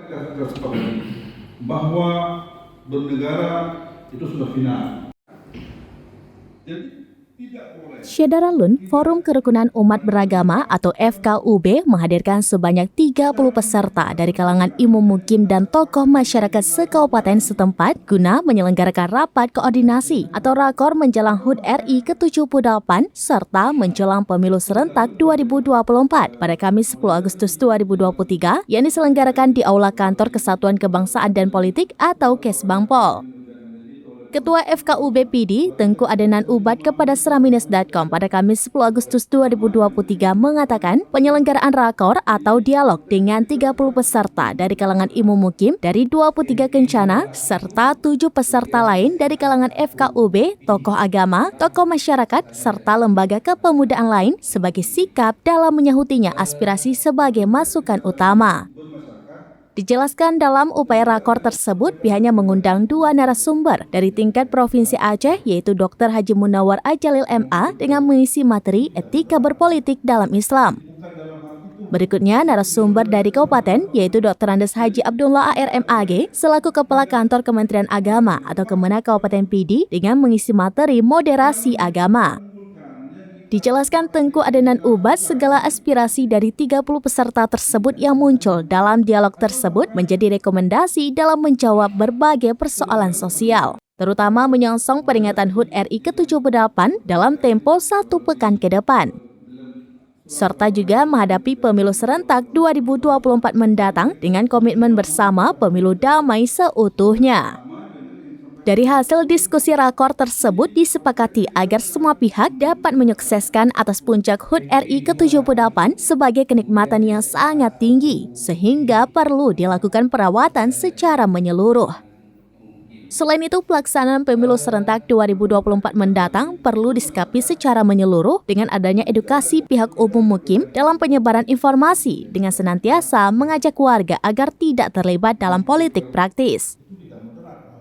kita sepakati bahwa bernegara itu sudah final. Jadi tidak boleh. Syederalun, Forum Kerukunan Umat Beragama atau FKUB menghadirkan sebanyak 30 peserta dari kalangan imam mukim dan tokoh masyarakat sekabupaten setempat guna menyelenggarakan rapat koordinasi atau rakor menjelang HUT RI ke-78 serta menjelang pemilu serentak 2024 pada Kamis 10 Agustus 2023 yang diselenggarakan di Aula Kantor Kesatuan Kebangsaan dan Politik atau Kesbangpol. Ketua FKUB PD, Tengku Adenan Ubat kepada Seramines.com pada Kamis 10 Agustus 2023 mengatakan penyelenggaraan rakor atau dialog dengan 30 peserta dari kalangan imam mukim dari 23 kencana serta 7 peserta lain dari kalangan FKUB, tokoh agama, tokoh masyarakat, serta lembaga kepemudaan lain sebagai sikap dalam menyahutinya aspirasi sebagai masukan utama. Dijelaskan dalam upaya rakor tersebut pihaknya mengundang 2 narasumber dari tingkat Provinsi Aceh yaitu Dr. Haji Munawar Ajalil MA dengan mengisi materi etika berpolitik dalam Islam. Berikutnya narasumber dari kabupaten yaitu Dr. Andes Haji Abdullah ARMAG selaku Kepala Kantor Kementerian Agama atau Kemenak Kabupaten PD dengan mengisi materi moderasi agama. Dijelaskan Tengku Adenan Ubat segala aspirasi dari 30 peserta tersebut yang muncul dalam dialog tersebut menjadi rekomendasi dalam menjawab berbagai persoalan sosial, terutama menyongsong peringatan HUT RI ke-78 dalam tempo 1 pekan ke depan. Serta juga menghadapi pemilu serentak 2024 mendatang dengan komitmen bersama pemilu damai seutuhnya. Dari hasil diskusi rakor tersebut disepakati agar semua pihak dapat menyukseskan atas puncak HUT RI ke-78 sebagai kenikmatan yang sangat tinggi, sehingga perlu dilakukan perawatan secara menyeluruh. Selain itu, pelaksanaan pemilu serentak 2024 mendatang perlu disikapi secara menyeluruh dengan adanya edukasi pihak umum mukim dalam penyebaran informasi dengan senantiasa mengajak warga agar tidak terlibat dalam politik praktis.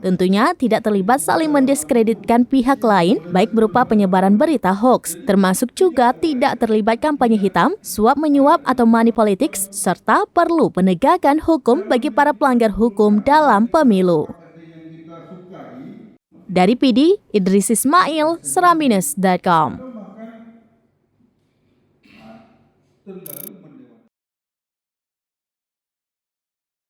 Tentunya tidak terlibat saling mendiskreditkan pihak lain, baik berupa penyebaran berita hoaks, termasuk juga tidak terlibat kampanye hitam, suap menyuap atau money politics, serta perlu penegakan hukum bagi para pelanggar hukum dalam pemilu. Dari PD, Idris Ismail, Seramines.com.